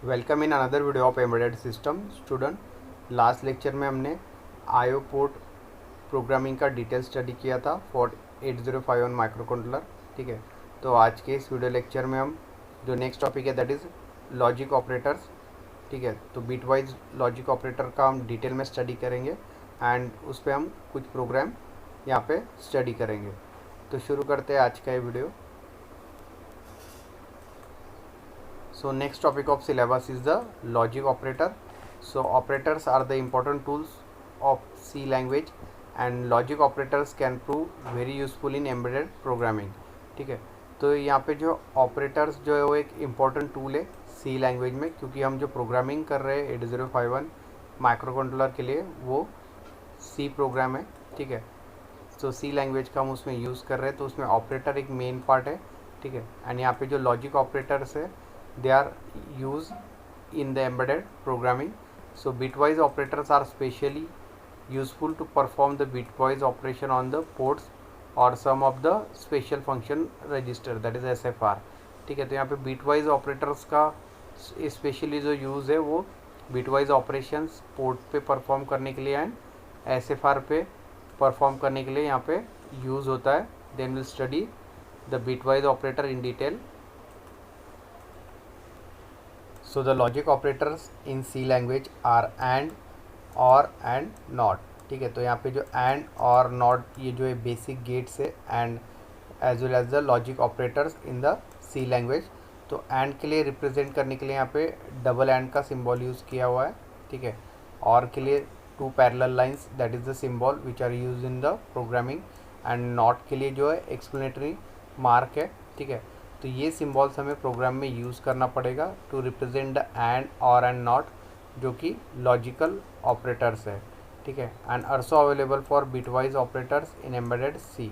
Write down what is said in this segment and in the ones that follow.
Welcome in another video of embedded system student. Last lecture में हमने IO port programming का detail study किया था फॉर 8051 माइक्रो कंट्रोलर। ठीक है, तो आज के इस वीडियो लेक्चर में हम जो नेक्स्ट टॉपिक है दैट इज़ लॉजिक ऑपरेटर्स। ठीक है, तो बिट वाइज लॉजिक ऑपरेटर का हम डिटेल में स्टडी करेंगे एंड उस पर हम कुछ प्रोग्राम यहाँ पे स्टडी करेंगे। तो शुरू करते हैं आज का ये video. So next topic of syllabus is the logic operator. So operators are the important tools of C language and logic operators can prove very useful in embedded programming. ठीक है, तो यहाँ पे जो ऑपरेटर्स जो है वो एक इम्पॉर्टेंट टूल है सी लैंग्वेज में, क्योंकि हम जो प्रोग्रामिंग कर रहे हैं 8051 माइक्रो कंट्रोलर के लिए वो सी प्रोग्राम है। ठीक है, तो सी लैंग्वेज का हम उसमें यूज़ कर रहे हैं, तो उसमें ऑपरेटर एक मेन पार्ट है। ठीक है, एंड यहाँ पे जो लॉजिक ऑपरेटर्स है they are used in the embedded programming. So bitwise operators are specially useful to perform the bitwise operation on the ports or some of the special function register that is SFR. ठीक है, तो यहाँ पे bitwise operators का specially जो use है वो bitwise operations port पे परफॉर्म करने के लिए एंड SFR पे परफॉर्म करने के लिए यहाँ पे यूज़ होता है। Then will study the bitwise operator in detail. So the logic operators in C language are and, or and not. ठीक है, तो यहाँ पे जो and और not ये जो है बेसिक गेट्स है and as well as the logic operators in the C language. तो and के लिए रिप्रेजेंट करने के लिए यहाँ पे डबल and का सिंबल यूज़ किया हुआ है। ठीक है, और के लिए two parallel lines that is the symbol which are use in the programming and not के लिए जो है एक्सप्लेनेटरी मार्क है। ठीक है, तो ये सिंबल्स हमें प्रोग्राम में यूज़ करना पड़ेगा टू रिप्रेजेंट द एंड और एंड नॉट जो कि लॉजिकल ऑपरेटर्स है। ठीक है, and also available for bitwise operators in embedded C.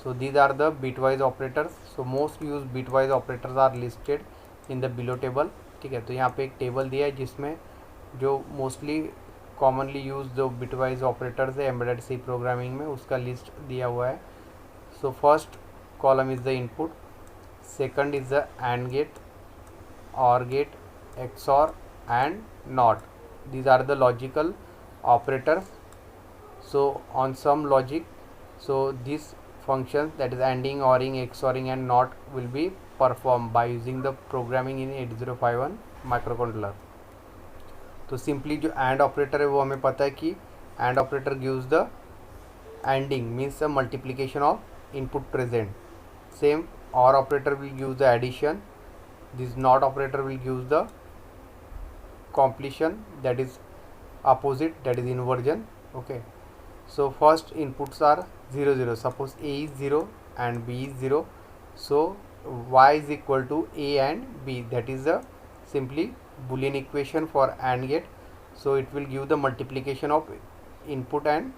So these are the bitwise operators. So most use bitwise operators are listed in the below table. ठीक है, तो यहाँ पे एक टेबल दिया है जिसमें जो मोस्टली कॉमनली यूज जो बिटवाइज ऑपरेटर्स है एम्बेडेड सी प्रोग्रामिंग में उसका लिस्ट दिया हुआ है। So first column is the input, second is the AND gate, OR gate, XOR and NOT. These are the logical operators. So on some logic, so these functions that is ANDing, ORing, XORing and NOT will be performed by using the programming in 8051 microcontroller. तो simply जो AND operator है वो हमें पता है कि AND operator gives the ANDing means the multiplication of input present. Same OR operator will give the addition. This NOT operator will give the completion, that is opposite, that is inversion. Okay, so first inputs are 0 0. Suppose A is 0 and B is 0, so Y is equal to A and B, that is the simply Boolean equation for AND gate. So it will give the multiplication of input and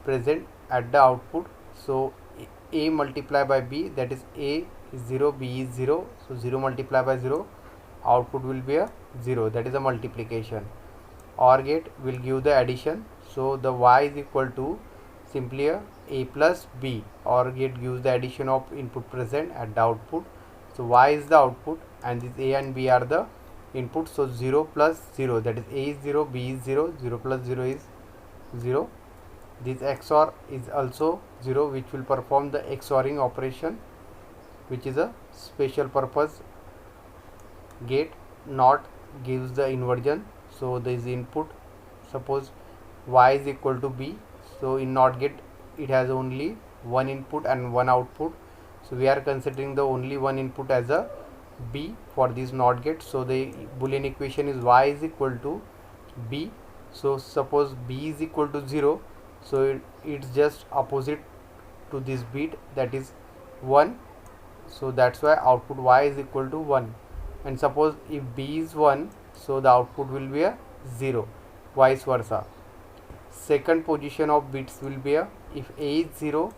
present at the output. So A multiplied by B, that is A is 0, B is 0, so 0 multiplied by 0, output will be a 0, that is a multiplication. OR gate will give the addition, so the Y is equal to simply A plus B. OR gate gives the addition of input present at the output, so Y is the output and this A and B are the input. So 0 plus 0, that is A is 0, B is 0, 0 plus 0 is 0. This XOR is also 0, which will perform the XORing operation, which is a special purpose gate. NOT gives the inversion, so there is input. Suppose Y is equal to B, so in NOT gate it has only one input and one output, so we are considering the only one input as a B for this NOT gate. So the Boolean equation is Y is equal to B. So suppose B is equal to 0, so it's just opposite to this bit, that is 1, so that's why output Y is equal to 1. And suppose if B is 1, so the output will be a 0, vice versa. Second position of bits will be a, if A is 0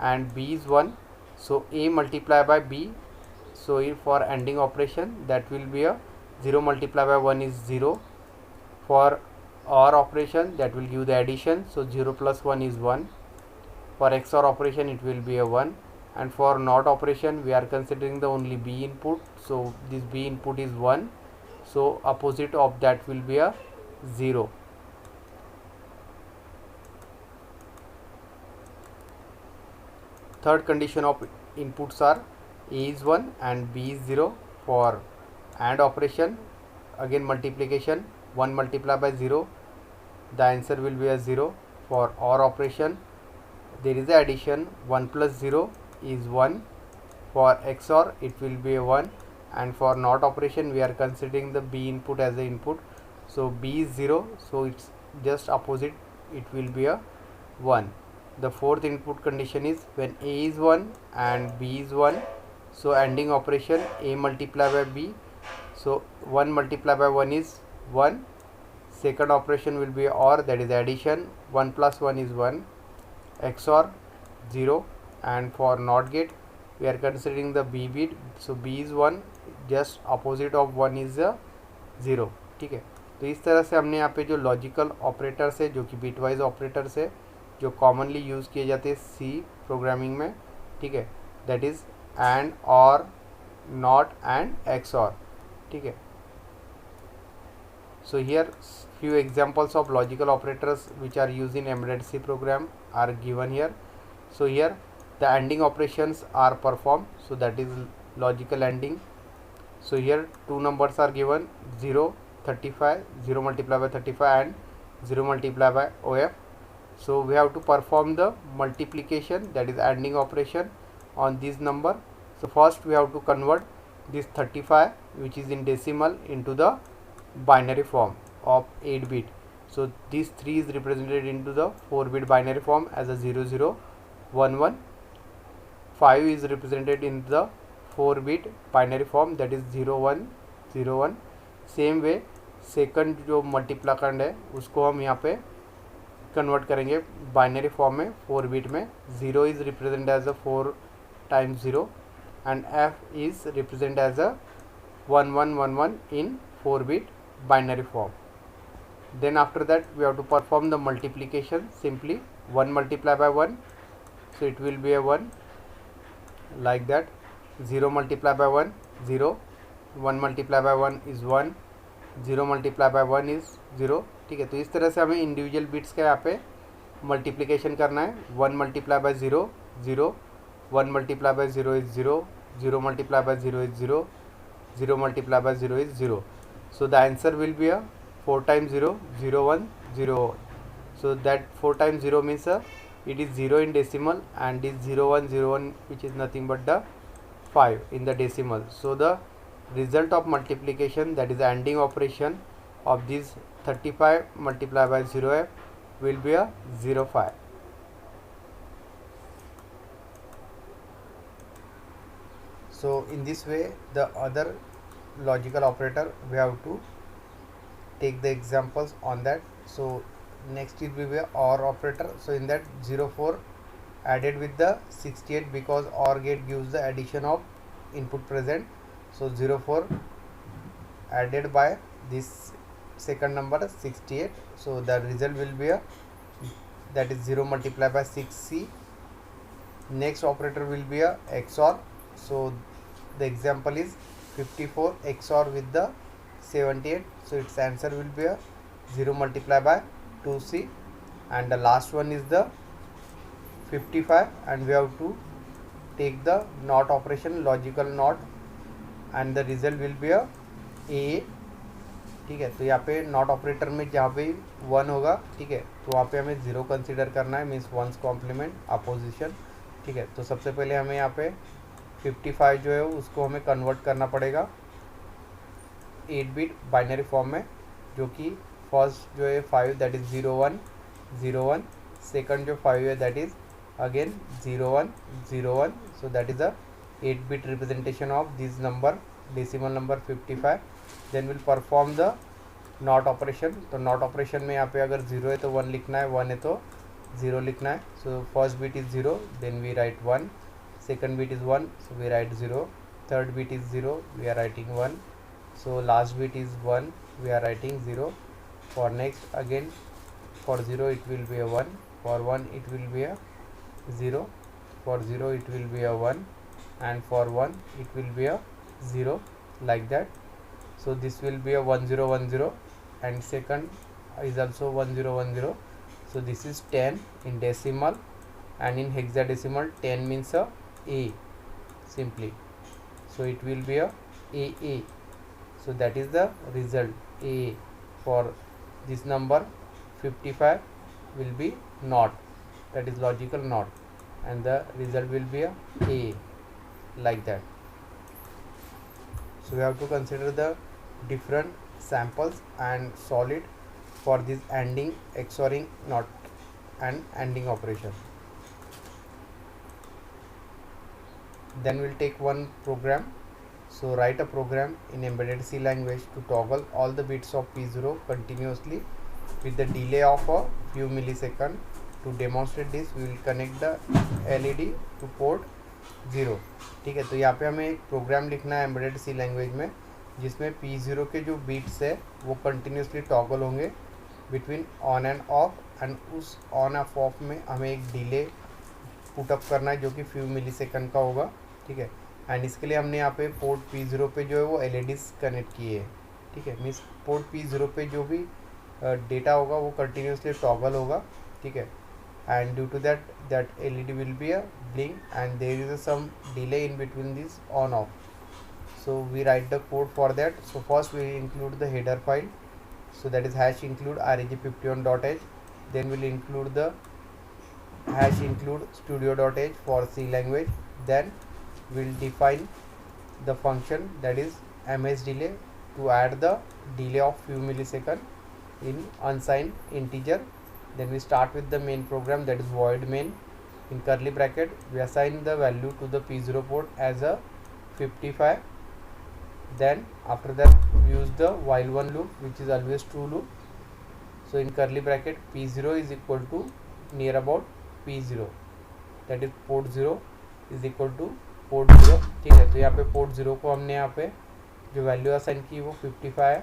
and B is 1, so A multiplied by B, so if for ANDing operation that will be a 0 multiplied by 1 is 0. For OR operation that will give the addition, so 0 plus 1 is 1. For XOR operation it will be a 1, and for NOT operation we are considering the only B input, so this B input is 1 so opposite of that will be a 0. Third condition of inputs are A is 1 and B is 0. For AND operation, again multiplication, 1 multiplied by 0, the answer will be a 0. For OR operation, there is a addition, 1 plus 0 is 1. For XOR, it will be a 1. And for NOT operation, we are considering the B input as the input, so B is 0, so it's just opposite, it will be a 1. The fourth input condition is when A is 1 and B is 1, so ANDing operation, A multiplied by B, so 1 multiplied by 1 is 1. Second operation will be OR, that is addition, 1 plus 1 is 1. XOR 0. And for NOT gate, we are considering the B bit, so B is 1, just opposite of 1 is a 0. ठीक है, तो इस तरह से हमने यहाँ पे जो लॉजिकल ऑपरेटर्स है, जो कि बिट वाइज ऑपरेटर्स है, जो कॉमनली यूज़ किए जाते हैं सी प्रोग्रामिंग में, ठीक है, दैट इज़ एंड, और, नॉट एंड XOR. ठीक है, so here few examples of logical operators which are used in embedded C program are given here. So here the ANDing operations are performed, so that is logical ANDing. So here two numbers are given, 0 35, 0 multiplied by 35 and 0 multiplied by OF. So we have to perform the multiplication, that is ANDing operation, on this number. So first we have to convert this 35 which is in decimal into the binary form of 8 bit. So this 3 is represented into the 4 bit binary form as a 0011. 5 is represented in the 4 bit binary form, that is 0101. Same way second जो मल्टीप्लाकंड है उसको हम यहाँ पे convert करेंगे binary form में 4 bit में. 0 is represent as a 4 times 0 and F is represent as a 1111 in 4 bit binary form. Then after that we have to perform the multiplication, simply 1 multiplied by 1, so it will be a 1, like that. 0 multiplied by 1 0, 1 multiplied by 1 is 1, 0 multiplied by 1 is 0. ठीक है, तो इस तरह से हमें individual bits का यहाँ पे मल्टीप्लिकेशन करना है. 1 multiplied by 0 0, 1 multiplied by 0 is 0, 0 multiplied by 0 is 0, 0 multiplied by 0 is 0. So the answer will be a 4 times 0 0 1 0. So that 4 times 0 means it is 0 in decimal, and this 0101 which is nothing but the 5 in the decimal. So the result of multiplication, that is ANDing operation of this 35 multiplied by 0F will be a 05. So in this way the other logical operator we have to take the examples on that. So next it will be a OR operator. So in that 04 added with the 68 because OR gate gives the addition of input present. So 04 added by this second number 68. So the result will be a, that is 0 multiplied by 6C. Next operator will be a XOR. So the example is 54 XOR with the 78. So its answer will be a 0 multiplied by 2C. And the last one is the 55, and we have to take the NOT operation, logical NOT, and the result will be a A. ठीक है, तो यहाँ पे not operator में जहाँ पे 1 होगा, ठीक है, तो वहाँ पे हमें 0 कंसिडर करना है, मीन्स 1's कॉम्प्लीमेंट अपोजिशन. ठीक है, तो सबसे पहले हमें यहाँ पे 55 जो है उसको हमें कन्वर्ट करना पड़ेगा 8 बिट बाइनरी फॉर्म में, जो कि फर्स्ट जो है 5 दैट इज़ 0101, सेकंड जो 5 है that is again 0101. So that is a 8 bit representation of this number, decimal number 55. Then will perform the not operation. तो नॉट ऑपरेशन में यहाँ पे अगर 0 है तो 1 लिखना है, 1 है तो 0 लिखना है. So first bit is 0, then we write 1. Second bit is 1, so we write 0. Third bit is 0, we are writing 1. So last bit is 1, we are writing 0. For next again, for 0 it will be a 1, for 1 it will be a 0, for 0 it will be a 1, and for 1 it will be a 0, like that. so this will be a 1010, and second is also 1010. So this is 10 in decimal, and in hexadecimal 10 means a simply, so it will be a AA. So that is the result A for this number. 55 will be not, that is logical not, and the result will be a like that. So we have to consider the different samples and solid for this ANDing, XORing, NOT and ANDing operation. Then we'll take one program. So write a program in embedded C language to toggle all the bits of P0 continuously with the delay of a few milliseconds. To demonstrate this, we will connect the LED to port 0. ठीक है, तो यहाँ पे हमें एक programme लिखना है embedded सी language में, जिसमें P0 के जो बीट्स है वो कंटिन्यूसली टॉगल होंगे between on end of, and उस ऑन ऑफ में हमें एक डिले पुटअप करना है जो कि फ्यू मिलीसेकंड का होगा. ठीक है, एंड इसके लिए हमने यहाँ पे पोर्ट P0 पे जो है वो LEDs कनेक्ट किए हैं. ठीक है, मीन्स पोर्ट P0 पे जो भी डेटा होगा वो कंटिन्यूसली टॉगल होगा. ठीक है, and due to that LED will be a blink, and there is some delay in between this on off. So we write the code for that. So first we include the header file, so that is hash include reg51.h. then we'll include the hash include studio.h for C language. Then we'll define the function that is msDelay to add the delay of few millisecond in unsigned integer. Then we start with the main program, that is void main. In curly bracket we assign the value to the P0 port as a 55. Then after that we use the while one loop, which is always true loop. So in curly bracket P0 is equal to near about P0, that is port 0 is equal to port 0. ठीक है, तो यहाँ पे port 0 को हमने यहाँ पे जो वैल्यू असाइन की वो 55 है.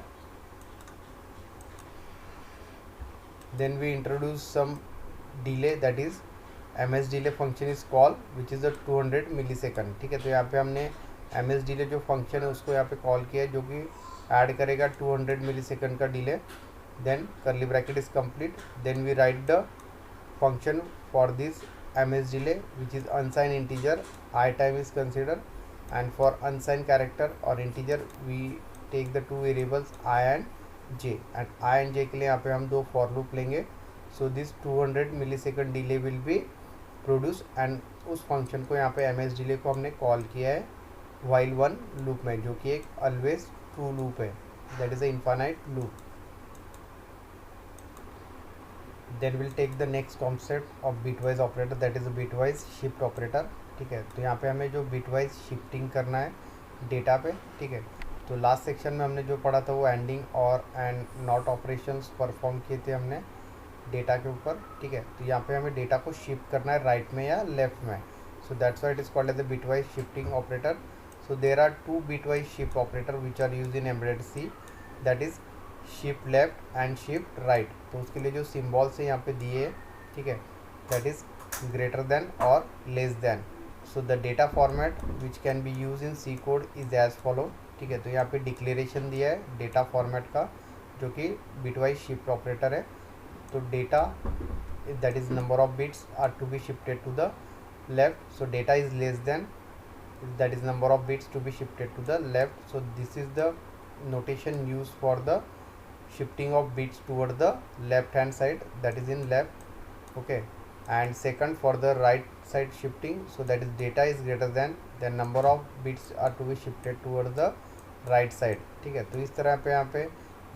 Then we introduce some delay, that is msDelay function is called, which is a 200 millisecond. ठीक है, तो यहाँ पे हमने msDelay जो फंक्शन है उसको यहाँ पे कॉल किया है, जो कि ऐड करेगा 200 मिलीसेकंड का delay. Then curly bracket is complete. Then we write the function for this msDelay, which is unsigned integer, I time is considered, and for unsigned character or integer we take the two variables I and J, and I and J के लिए यहाँ पे हम दो for loop लेंगे. So this 200 millisecond delay will be produced, and उस function को यहाँ पे msDelay को हमने कॉल किया है while one loop में, जो कि एक always true loop है, that is a infinite loop. Then we'll take the next concept of bitwise operator, that is a bitwise shift operator. ठीक है, तो यहाँ पे हमें जो bitwise shifting करना है डेटा पे. ठीक है, तो लास्ट सेक्शन में हमने जो पढ़ा था वो एंडिंग और एंड नॉट ऑपरेशंस परफॉर्म किए थे हमने डेटा के ऊपर. ठीक है, तो यहाँ पे हमें डेटा को शिफ्ट करना है राइट में या लेफ्ट में. So that's why it is called as the bitwise shifting operator. So there are two bitwise shift operator which are use in embedded C, that is shift left and shift right. तो उसके लिए जो symbols है यहाँ पे दिए है, ठीक है, दैट इज ग्रेटर देन और less than. So the data format which can be use in C code is as follow. ठीक है, तो यहाँ पे डिक्लेरेशन दिया है डेटा फॉर्मेट का, जो कि बिटवाइज शिफ्ट ऑपरेटर है. तो data that is number of bits are to be shifted to the left. So data is less than, that is number of bits to be shifted to the left. So this is the notation used for the shifting of bits toward the left hand side, that is in left. Okay, and second for the right side shifting, so that is data is greater than, then number of bits are to be shifted toward the right side. ठीक है, तो इस तरह पे यहाँ पे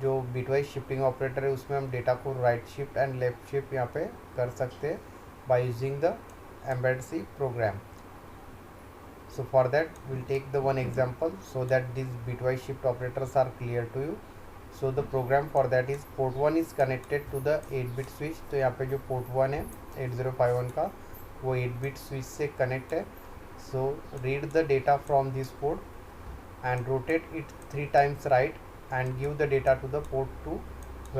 जो bitwise shifting operator है उसमें हम डेटा को right shift and left shift यहाँ पे कर सकते हैं by using the embedded C program. So for that we'll take the one example so that these bitwise shift operators are clear to you. So the program for that is port 1 is connected to the 8-bit switch. तो यहाँ पे जो port 1 है 8051 का वो 8-bit switch से connect है. So read the data from this port and rotate it 3 times right and give the data to the port 2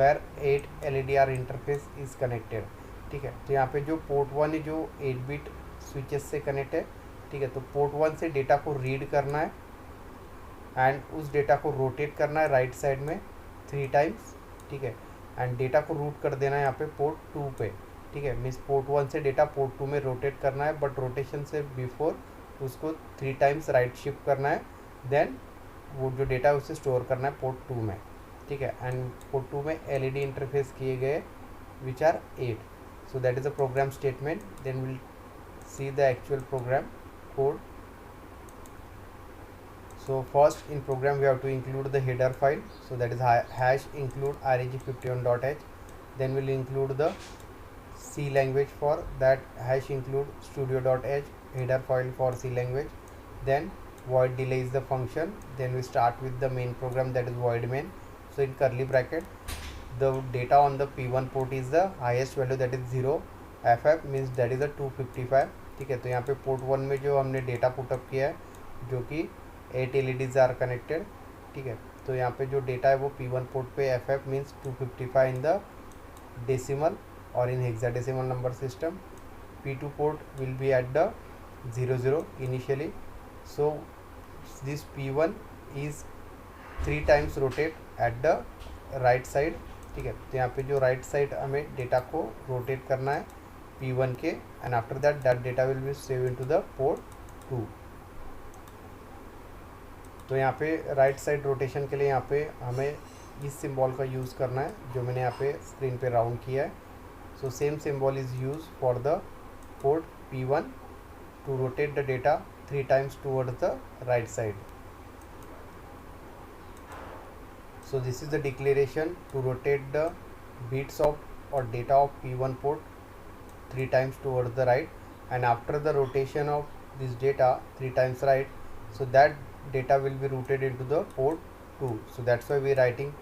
where 8 LDR interface is connected. ठीक है, तो यहाँ पे जो port 1 है जो 8-bit switches से connect है. ठीक है, तो पोर्ट 1 से डेटा को रीड करना है एंड उस डेटा को रोटेट करना है राइट साइड में 3 टाइम्स, ठीक है। एंड डेटा को रूट कर देना है यहाँ पे पोर्ट 2 पे, ठीक है। मीन्स पोर्ट 1 से डेटा पोर्ट 2 में रोटेट करना है, बट रोटेशन से बिफोर उसको 3 टाइम्स राइट शिफ्ट करना है, देन वो जो डेटा है उसे स्टोर करना है पोर्ट 2 में, ठीक है। एंड पोर्ट 2 में LED इंटरफेस किए गए which are 8. So that is a program statement. Then we'll see the actual program code. So first in program we have to include the header file, so that is hash include reg51.h. then we'll include the C language, for that hash include studio.h header file for C language. Then void delay is the function. Then we start with the main program, that is void main. So in curly bracket the data on the P1 port is the highest value, that is 0 FF, means that is a 255, ठीक है। तो यहाँ पे port 1 में जो हमने data put up किया है जो कि 8 LEDs आर कनेक्टेड, ठीक है। तो यहाँ पे जो डेटा है वो P1 पोर्ट पे FF means 255 in the decimal और in hexadecimal number system. P2 port will be at the 00 initially. So this P1 is 3 times rotate at the right side, ठीक है। तो यहाँ पे जो राइट साइड हमें डेटा को रोटेट करना है P1 के, and after that that data will be save into the port 2. तो यहाँ पे राइट साइड रोटेशन के लिए यहाँ पे हमें इस सिंबल का यूज़ करना है जो मैंने यहाँ पे स्क्रीन पे राउंड किया है. So same symbol is use for the port P1 to rotate the data 3 times towards the right side. So this is the declaration to rotate the bits of or data of P1 port 3 times towards the right, and after the rotation of this data 3 times right, so that data will be routed into the port 2. So that's why we are writing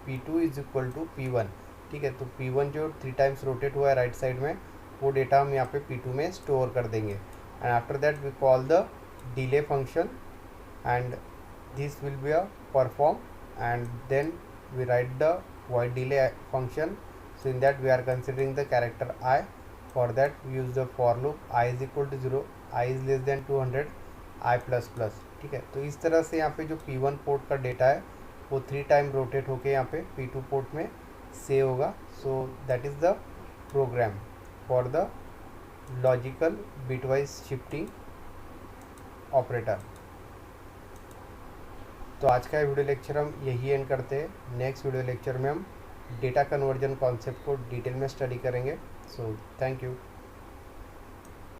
P2 is equal to P1, ठीक है। तो P1 जो 3 times rotate हुआ है right side में, वो data हम यहाँ पे P2 में स्टोर कर देंगे. And after that we call the delay function, and this will be a perform, and then we write the void delay function. So in that we are considering the character I. For that we use the for loop I is equal to 0, I is less than 200, I plus plus, ठीक है। तो इस तरह से यहाँ पे जो P1 port का डेटा है वो 3 टाइम रोटेट होके यहाँ पे P2 पोर्ट में सेव होगा. So that is the program for the logical bitwise shifting operator. तो आज का वीडियो लेक्चर हम यही एंड करते हैं. नेक्स्ट वीडियो लेक्चर में हम डेटा कन्वर्जन कॉन्सेप्ट को डिटेल में स्टडी करेंगे. So thank you.